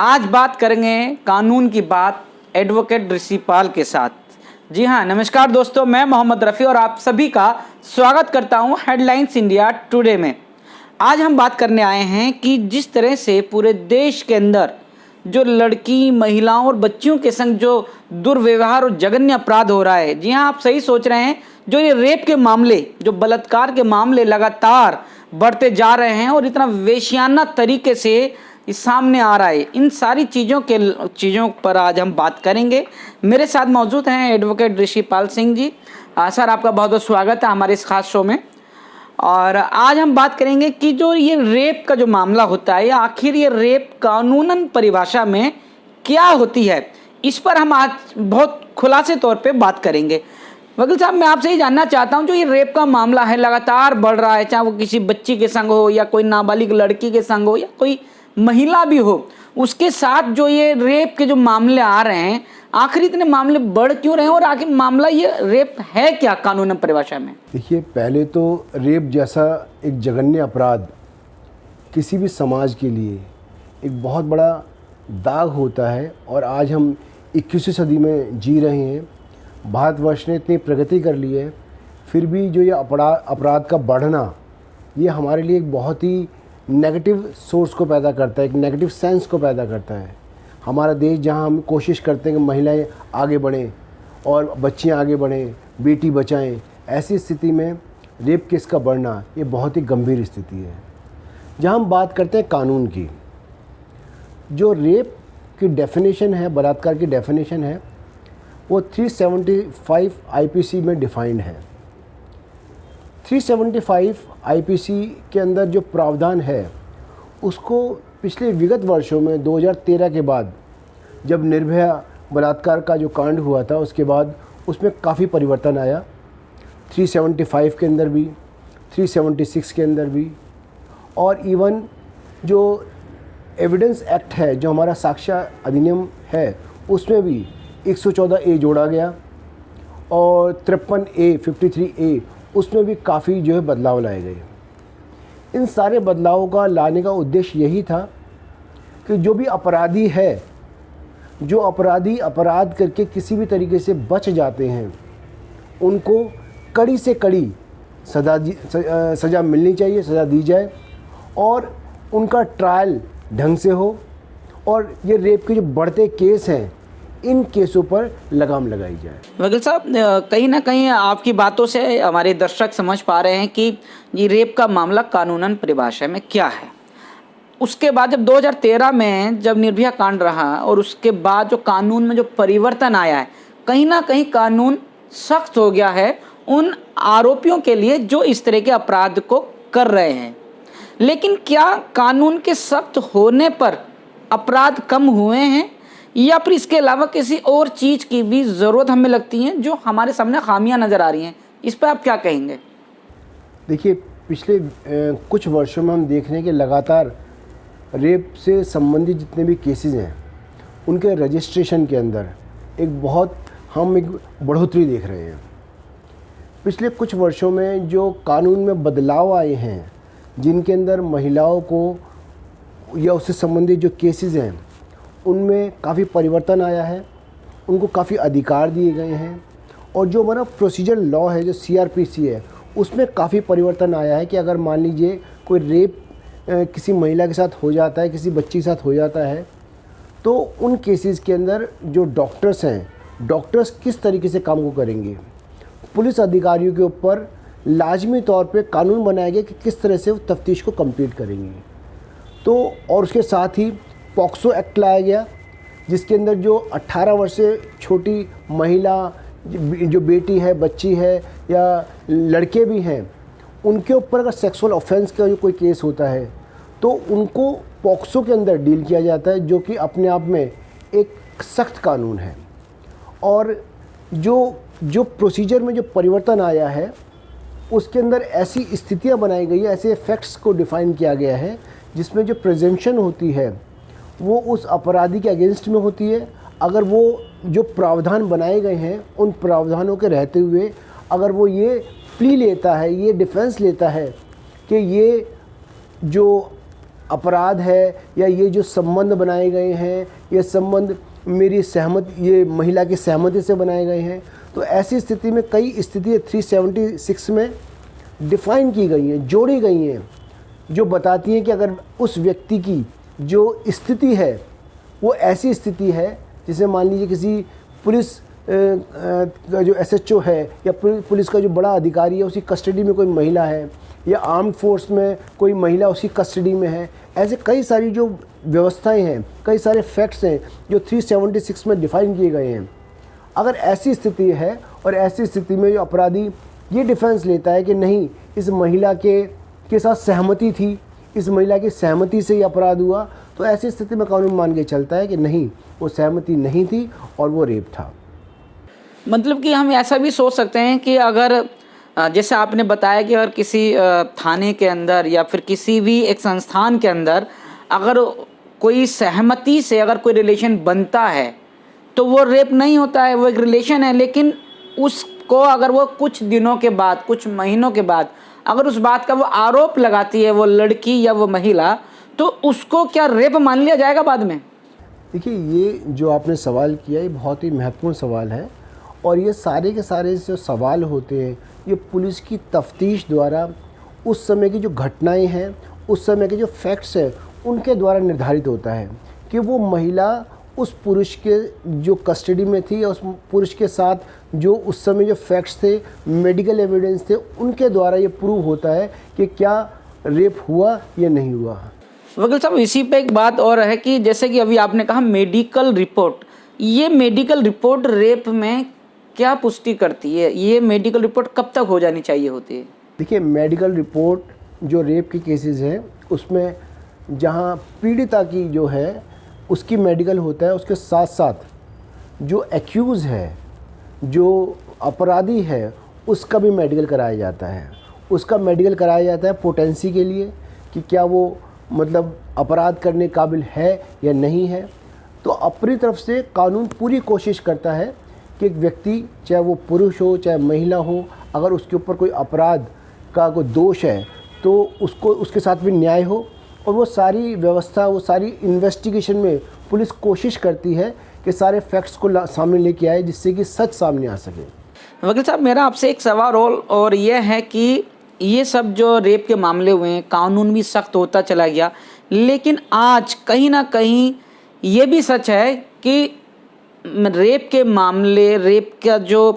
आज बात करेंगे कानून की बात एडवोकेट ऋषिपाल के साथ। जी हाँ, नमस्कार दोस्तों, मैं मोहम्मद रफ़ी और आप सभी का स्वागत करता हूँ हेडलाइंस इंडिया टुडे में। आज हम बात करने आए हैं कि जिस तरह से पूरे देश के अंदर जो लड़की, महिलाओं और बच्चियों के संग जो दुर्व्यवहार और जघन्य अपराध हो रहा है। जी हाँ, आप सही सोच रहे हैं। जो ये रेप के मामले, जो बलात्कार के मामले लगातार बढ़ते जा रहे हैं और इतना वेश्याना तरीके से इस सामने आ रहा है, इन सारी चीज़ों पर आज हम बात करेंगे। मेरे साथ मौजूद हैं एडवोकेट ऋषिपाल सिंह जी। सर, आपका बहुत बहुत स्वागत है हमारे इस खास शो में। और आज हम बात करेंगे कि जो ये रेप का जो मामला होता है, आखिर ये रेप कानूनन परिभाषा में क्या होती है, इस पर हम आज बहुत खुलासे तौर पे बात करेंगे। वकील साहब, मैं आपसे ये जानना चाहता हूँ, जो ये रेप का मामला है लगातार बढ़ रहा है, चाहे वो किसी बच्ची के संग हो या कोई नाबालिग लड़की के संग हो या कोई महिला भी हो, उसके साथ जो ये रेप के जो मामले आ रहे हैं, आखिर इतने मामले बढ़ क्यों रहे हैं और आखिर मामला ये रेप है क्या कानूनन परिभाषा में? देखिए, पहले तो रेप जैसा एक जघन्य अपराध किसी भी समाज के लिए एक बहुत बड़ा दाग होता है। और आज हम 21वीं सदी में जी रहे हैं। भारतवर्ष ने इतनी प्रगति कर ली है, फिर भी जो ये अपराध का बढ़ना, ये हमारे लिए एक बहुत ही नेगेटिव सोर्स को पैदा करता है, एक नेगेटिव सेंस को पैदा करता है। हमारा देश, जहां हम कोशिश करते हैं कि महिलाएं आगे बढ़ें और बच्चियां आगे बढ़ें, बेटी बचाएं, ऐसी स्थिति में रेप केस का बढ़ना ये बहुत ही गंभीर स्थिति है। जहां हम बात करते हैं कानून की, जो रेप की डेफिनेशन है, बलात्कार की डेफिनेशन है, वो 375 आईपीसी में डिफाइंड है। 375 आईपीसी के अंदर जो प्रावधान है, उसको पिछले विगत वर्षों में 2013 के बाद, जब निर्भया बलात्कार का जो कांड हुआ था, उसके बाद उसमें काफ़ी परिवर्तन आया। 375 के अंदर भी, 376 के अंदर भी, और इवन जो एविडेंस एक्ट है, जो हमारा साक्ष्य अधिनियम है, उसमें भी 114A जोड़ा गया और 53A, 53A, उसमें भी काफ़ी जो है बदलाव लाए गए। इन सारे बदलावों का लाने का उद्देश्य यही था कि जो भी अपराधी है, जो अपराधी अपराध करके किसी भी तरीके से बच जाते हैं, उनको कड़ी से कड़ी सज़ा मिलनी चाहिए, सज़ा दी जाए और उनका ट्रायल ढंग से हो। और ये रेप के जो बढ़ते केस हैं, इन केसों पर लगाम लगाई जाए। वकील साहब, कहीं ना कहीं आपकी बातों से हमारे दर्शक समझ पा रहे हैं कि ये रेप का मामला कानूनन परिभाषा में क्या है। उसके बाद जब 2013 में जब निर्भया कांड रहा और उसके बाद जो कानून में जो परिवर्तन आया है, कहीं ना कहीं कानून सख्त हो गया है उन आरोपियों के लिए जो इस तरह के अपराध को कर रहे हैं। लेकिन क्या कानून के सख्त होने पर अपराध कम हुए हैं या फिर इसके अलावा किसी और चीज़ की भी ज़रूरत हमें लगती है जो हमारे सामने खामियां नज़र आ रही हैं? इस पर आप क्या कहेंगे? देखिए, पिछले कुछ वर्षों में हम देख रहे हैं कि लगातार रेप से संबंधित जितने भी केसेस हैं, उनके रजिस्ट्रेशन के अंदर हम एक बढ़ोतरी देख रहे हैं। पिछले कुछ वर्षों में जो कानून में बदलाव आए हैं, जिनके अंदर महिलाओं को या उससे संबंधित जो केसेस हैं, उनमें काफ़ी परिवर्तन आया है, उनको काफ़ी अधिकार दिए गए हैं। और जो हमारा प्रोसीजर लॉ है, जो सीआरपीसी है, उसमें काफ़ी परिवर्तन आया है कि अगर मान लीजिए कोई रेप किसी महिला के साथ हो जाता है, किसी बच्ची के साथ हो जाता है, तो उन केसेस के अंदर जो डॉक्टर्स हैं, डॉक्टर्स किस तरीके से काम को करेंगे, पुलिस अधिकारियों के ऊपर लाजमी तौर पे कानून बनाया गया कि किस तरह से वो तफ्तीश को कंप्लीट करेंगे। तो और उसके साथ ही पॉक्सो एक्ट लाया गया, जिसके अंदर जो 18 वर्ष से छोटी महिला, जो बेटी है, बच्ची है या लड़के भी हैं, उनके ऊपर अगर सेक्सुअल ऑफेंस का जो कोई केस होता है, तो उनको पॉक्सो के अंदर डील किया जाता है, जो कि अपने आप में एक सख्त कानून है। और जो प्रोसीजर में जो परिवर्तन आया है, उसके अंदर ऐसी स्थितियां बनाई गई है, ऐसे फैक्ट्स को डिफ़ाइन किया गया है, जिसमें जो प्रेजेंशन होती है वो उस अपराधी के अगेंस्ट में होती है। अगर वो जो प्रावधान बनाए गए हैं, उन प्रावधानों के रहते हुए अगर वो ये प्ली लेता है, ये डिफेंस लेता है कि ये जो अपराध है या ये जो संबंध बनाए गए हैं, ये संबंध मेरी सहमति, ये महिला की सहमति से बनाए गए हैं। तो ऐसी स्थिति में कई स्थितियाँ 376 में डिफ़ाइन की गई हैं, जोड़ी गई हैं, जो बताती हैं कि अगर उस व्यक्ति की जो स्थिति है वो ऐसी स्थिति है, जैसे मान लीजिए किसी पुलिस का जो SHO है या पुलिस का जो बड़ा अधिकारी है, उसकी कस्टडी में कोई महिला है, या आर्म्ड फोर्स में कोई महिला उसकी कस्टडी में है। ऐसे कई सारी जो व्यवस्थाएं हैं, कई सारे फैक्ट्स हैं जो 376 में डिफ़ाइन किए गए हैं। अगर ऐसी स्थिति है और ऐसी स्थिति में जो अपराधी ये डिफेंस लेता है कि नहीं, इस महिला के साथ सहमति थी, इस महिला की सहमति से ही अपराध हुआ, तो ऐसी स्थिति में कानून मान के चलता है कि नहीं, वो सहमति नहीं थी और वो रेप था। मतलब कि हम ऐसा भी सोच सकते हैं कि अगर जैसे आपने बताया कि अगर किसी थाने के अंदर या फिर किसी भी एक संस्थान के अंदर अगर कोई सहमति से अगर कोई रिलेशन बनता है तो वो रेप नहीं होता है, वो एक रिलेशन है। लेकिन उसको अगर वो कुछ दिनों के बाद, कुछ महीनों के बाद अगर उस बात का वो आरोप लगाती है वो लड़की या वो महिला, तो उसको क्या रेप मान लिया जाएगा बाद में? देखिए, ये जो आपने सवाल किया ये बहुत ही महत्वपूर्ण सवाल है, और ये सारे के सारे जो सवाल होते हैं ये पुलिस की तफ्तीश द्वारा उस समय की जो घटनाएं हैं, उस समय के जो फैक्ट्स हैं, उनके द्वारा निर्धारित होता है कि वो महिला उस पुरुष के जो कस्टडी में थी या उस पुरुष के साथ जो उस समय जो फैक्ट्स थे, मेडिकल एविडेंस थे, उनके द्वारा ये प्रूव होता है कि क्या रेप हुआ या नहीं हुआ। वकील साहब, इसी पे एक बात और है कि जैसे कि अभी आपने कहा मेडिकल रिपोर्ट, ये मेडिकल रिपोर्ट रेप में क्या पुष्टि करती है? ये मेडिकल रिपोर्ट कब तक हो जानी चाहिए होती है? देखिए, मेडिकल रिपोर्ट जो रेप के केसेस हैं उसमें जहां पीड़िता की जो है उसकी मेडिकल होता है, उसके साथ साथ जो एक्यूज़ है, जो अपराधी है, उसका भी मेडिकल कराया जाता है। उसका मेडिकल कराया जाता है पोटेंसी के लिए कि क्या वो मतलब अपराध करने काबिल है या नहीं है। तो अपनी तरफ से कानून पूरी कोशिश करता है कि एक व्यक्ति, चाहे वो पुरुष हो चाहे महिला हो, अगर उसके ऊपर कोई अपराध का कोई दोष है तो उसको उसके साथ भी न्याय हो। और वो सारी व्यवस्था, वो सारी इन्वेस्टिगेशन में पुलिस कोशिश करती है कि सारे फैक्ट्स को सामने लेके आए जिससे कि सच सामने आ सके। वकील साहब, मेरा आपसे एक सवाल और यह है कि ये सब जो रेप के मामले हुए हैं, कानून भी सख्त होता चला गया, लेकिन आज कहीं ना कहीं ये भी सच है कि रेप के मामले, रेप का जो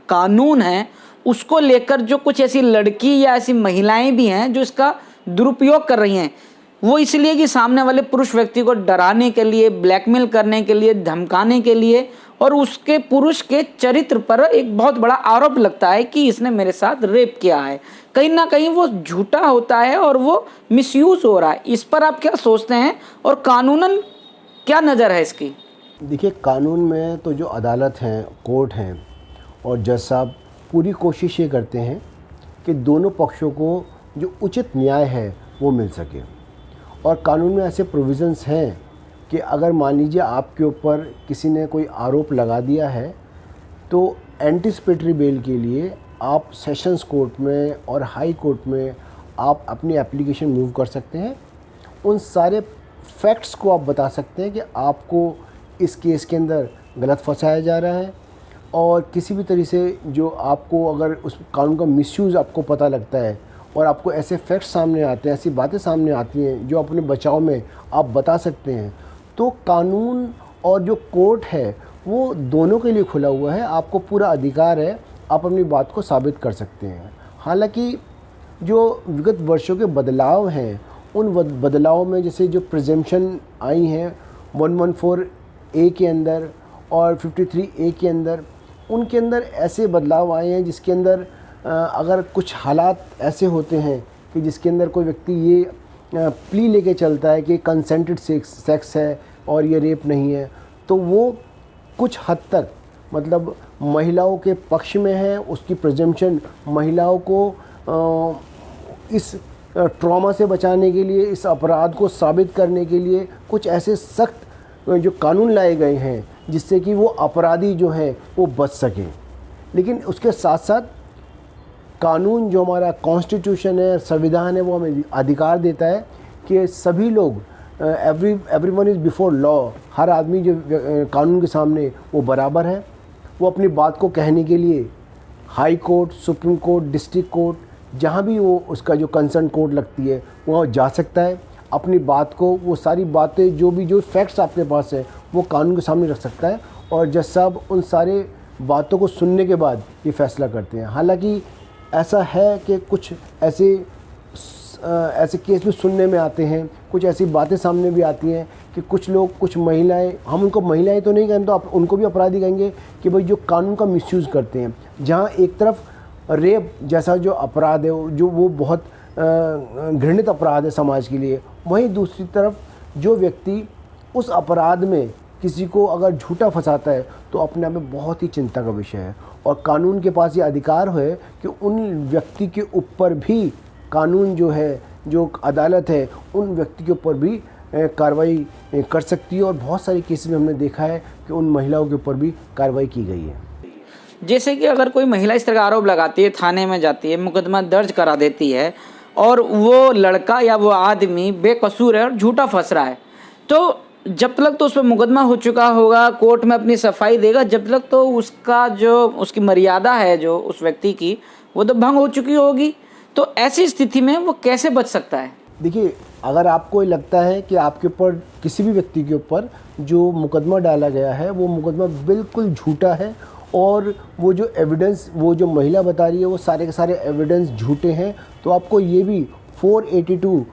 कानून है उसको लेकर जो कुछ ऐसी लड़की या ऐसी महिलाएं भी हैं जो इसका दुरुपयोग कर रही हैं, वो इसलिए कि सामने वाले पुरुष व्यक्ति को डराने के लिए, ब्लैकमेल करने के लिए, धमकाने के लिए, और उसके पुरुष के चरित्र पर एक बहुत बड़ा आरोप लगता है कि इसने मेरे साथ रेप किया है। कहीं ना कहीं वो झूठा होता है और वो मिसयूज हो रहा है। इस पर आप क्या सोचते हैं और कानूनन क्या नज़र है इसकी? देखिए, कानून में तो जो अदालत हैं, कोर्ट हैं और जज साहब पूरी कोशिश ये करते हैं कि दोनों पक्षों को जो उचित न्याय है वो मिल सके। और कानून में ऐसे प्रोविज़न्स हैं कि अगर मान लीजिए आपके ऊपर किसी ने कोई आरोप लगा दिया है तो एंटिसिपेटरी बेल के लिए आप सेशंस कोर्ट में और हाई कोर्ट में आप अपनी एप्लीकेशन मूव कर सकते हैं। उन सारे फैक्ट्स को आप बता सकते हैं कि आपको इस केस के अंदर गलत फंसाया जा रहा है, और किसी भी तरह से जो आपको अगर उस कानून का मिसयूज़ आपको पता लगता है और आपको ऐसे फैक्ट्स सामने आते हैं, ऐसी बातें सामने आती हैं जो अपने बचाव में आप बता सकते हैं, तो कानून और जो कोर्ट है वो दोनों के लिए खुला हुआ है। आपको पूरा अधिकार है, आप अपनी बात को साबित कर सकते हैं। हालांकि जो विगत वर्षों के बदलाव हैं, उन बदलाव में जैसे जो प्रिजम्पशन आई हैं 114A के अंदर और 53A के अंदर, उनके अंदर ऐसे बदलाव आए हैं जिसके अंदर अगर कुछ हालात ऐसे होते हैं कि जिसके अंदर कोई व्यक्ति ये प्ली लेके चलता है कि कंसेंटेड सेक्स है और ये रेप नहीं है, तो वो कुछ हद तक मतलब महिलाओं के पक्ष में है। उसकी प्रिजम्पशन महिलाओं को इस ट्रॉमा से बचाने के लिए, इस अपराध को साबित करने के लिए कुछ ऐसे सख्त जो कानून लाए गए हैं जिससे कि वो अपराधी जो हैं वो बच सकें। लेकिन उसके साथ साथ कानून जो हमारा कॉन्स्टिट्यूशन है, संविधान है, वो हमें अधिकार देता है कि सभी लोग एवरीवन इज़ बिफोर लॉ, हर आदमी जो कानून के सामने वो बराबर है। वो अपनी बात को कहने के लिए high court, supreme court, district court, जहाँ भी वो उसका जो कंसर्न कोर्ट लगती है वहाँ जा सकता है। अपनी बात को, वो सारी बातें जो फैक्ट्स आपके पास है वो कानून के सामने रख सकता है और जज साहब उन सारे बातों को सुनने के बाद ये फैसला करते हैं। हालांकि ऐसा है कि कुछ ऐसे केस भी सुनने में आते हैं, कुछ ऐसी बातें सामने भी आती हैं कि कुछ लोग, कुछ महिलाएं, हम उनको महिलाएं तो नहीं कहें तो आप उनको भी अपराधी कहेंगे कि भाई जो कानून का मिसयूज़ करते हैं। जहां एक तरफ रेप जैसा जो अपराध है जो वो बहुत घृणित अपराध है समाज के लिए, वहीं दूसरी तरफ जो व्यक्ति उस अपराध में किसी को अगर झूठा फंसाता है तो अपने आप में बहुत ही चिंता का विषय है। और कानून के पास ये अधिकार है कि उन व्यक्ति के ऊपर भी कानून जो है, जो अदालत है, उन व्यक्ति के ऊपर भी कार्रवाई कर सकती है। और बहुत सारे केसेस में हमने देखा है कि उन महिलाओं के ऊपर भी कार्रवाई की गई है। जैसे कि अगर कोई महिला इस तरह का आरोप लगाती है, थाने में जाती है, मुकदमा दर्ज करा देती है और वो लड़का या वो आदमी बेकसूर है और झूठा फंस रहा है, तो जब तक तो उस पर मुकदमा हो चुका होगा, कोर्ट में अपनी सफाई देगा, जब तक तो उसका जो उसकी मर्यादा है जो उस व्यक्ति की, वो तो भंग हो चुकी होगी। तो ऐसी स्थिति में वो कैसे बच सकता है? देखिए, अगर आपको लगता है कि आपके ऊपर, किसी भी व्यक्ति के ऊपर जो मुकदमा डाला गया है वो मुकदमा बिल्कुल झूठा है और वो जो एविडेंस, वो जो महिला बता रही है वो सारे के सारे एविडेंस झूठे हैं, तो आपको ये भी 482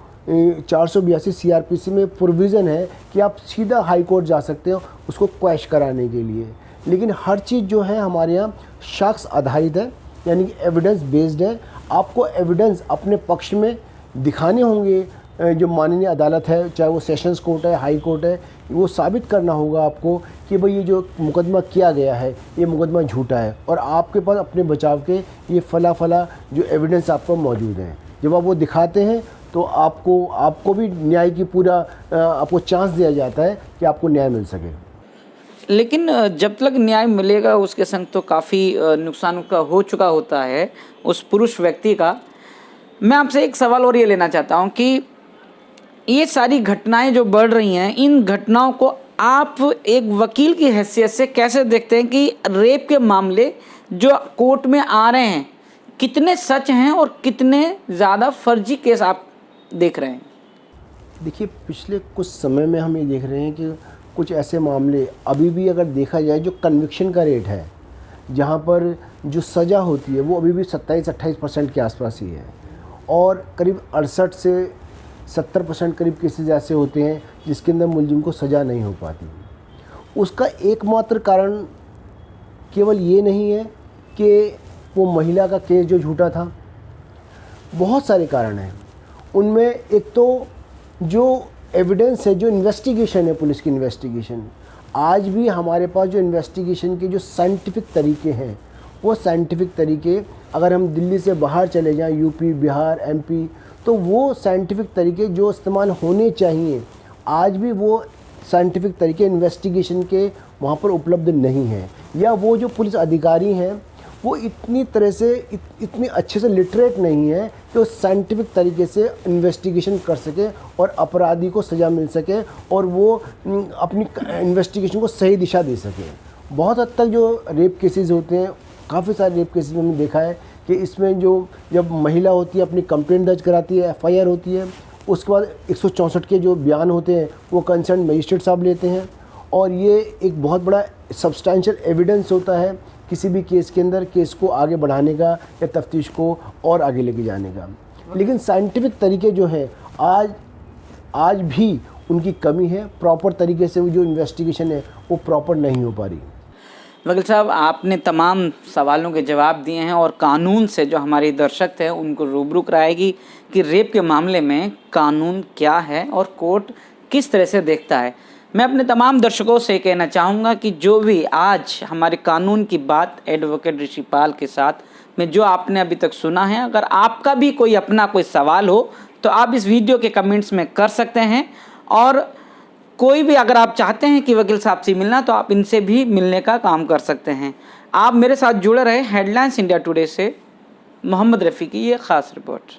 482 CRPC में प्रोविज़न है कि आप सीधा हाई कोर्ट जा सकते हो उसको क्वैश कराने के लिए। लेकिन हर चीज़ जो है हमारे यहाँ शख्स आधारित है, यानी कि एविडेंस बेस्ड है। आपको एविडेंस अपने पक्ष में दिखाने होंगे, जो माननीय अदालत है, चाहे वो सेशंस कोर्ट है, हाई कोर्ट है, वो साबित करना होगा आपको कि भाई ये जो मुकदमा किया गया है ये मुकदमा झूठा है और आपके पास अपने बचाव के ये फला जो एविडेंस आपको मौजूद हैं। जब आप वो दिखाते हैं तो आपको भी न्याय की पूरा आपको चांस दिया जाता है कि आपको न्याय मिल सके। लेकिन जब तक न्याय मिलेगा उसके संग तो काफ़ी नुकसान का हो चुका होता है उस पुरुष व्यक्ति का। मैं आपसे एक सवाल और ये लेना चाहता हूँ कि ये सारी घटनाएं जो बढ़ रही हैं, इन घटनाओं को आप एक वकील की हैसियत से कैसे देखते हैं कि रेप के मामले जो कोर्ट में आ रहे हैं कितने सच हैं और कितने ज़्यादा फर्जी केस आप देख रहे हैं? देखिए, पिछले कुछ समय में हम ये देख रहे हैं कि कुछ ऐसे मामले अभी भी अगर देखा जाए जो कन्विक्शन का रेट है, जहाँ पर जो सज़ा होती है वो अभी भी 27-28% के आसपास ही है और करीब 68 से 70% करीब केसेस ऐसे होते हैं जिसके अंदर मुलजिम को सज़ा नहीं हो पाती। उसका एकमात्र कारण केवल ये नहीं है कि वो महिला का केस जो झूठा था, बहुत सारे कारण हैं। उनमें एक तो जो एविडेंस है, जो इन्वेस्टिगेशन है, पुलिस की इन्वेस्टिगेशन, आज भी हमारे पास जो इन्वेस्टिगेशन के जो साइंटिफिक तरीके हैं, वो साइंटिफिक तरीके अगर हम दिल्ली से बाहर चले जाएं, यूपी, बिहार, एमपी, तो वो साइंटिफिक तरीके जो इस्तेमाल होने चाहिए, आज भी वो साइंटिफिक तरीके इन्वेस्टिगेशन के वहाँ पर उपलब्ध नहीं हैं। या वो जो पुलिस अधिकारी हैं वो इतनी तरह से इतनी अच्छे से लिटरेट नहीं है कि वो साइंटिफिक तरीके से इन्वेस्टिगेशन कर सके और अपराधी को सज़ा मिल सके और वो अपनी इन्वेस्टिगेशन को सही दिशा दे सके। बहुत हद तक जो रेप केसेस होते हैं, काफ़ी सारे रेप केसेस में हमने देखा है कि इसमें जो जब महिला होती है अपनी कंप्लेंट दर्ज कराती है, FIR होती है, उसके बाद 164 के जो बयान होते हैं वो कंसर्न मजिस्ट्रेट साहब लेते हैं और ये एक बहुत बड़ा सब्सटेंशियल एविडेंस होता है किसी भी केस के अंदर, केस को आगे बढ़ाने का या तफ्तीश को और आगे लेके जाने का। लेकिन साइंटिफिक तरीके जो हैं आज भी उनकी कमी है। प्रॉपर तरीके से वो जो इन्वेस्टिगेशन है वो प्रॉपर नहीं हो पा रही। वकील साहब, आपने तमाम सवालों के जवाब दिए हैं और कानून से जो हमारे दर्शक थे उनको रूबरू कराएगी कि रेप के मामले में कानून क्या है और कोर्ट किस तरह से देखता है। मैं अपने तमाम दर्शकों से कहना चाहूँगा कि जो भी आज हमारे कानून की बात एडवोकेट ऋषिपाल के साथ में जो आपने अभी तक सुना है, अगर आपका भी कोई अपना कोई सवाल हो तो आप इस वीडियो के कमेंट्स में कर सकते हैं और कोई भी अगर आप चाहते हैं कि वकील साहब से मिलना तो आप इनसे भी मिलने का काम कर सकते हैं। आप मेरे साथ जुड़े रहे। हेडलाइंस इंडिया टुडे से मोहम्मद रफ़ी की ये ख़ास रिपोर्ट।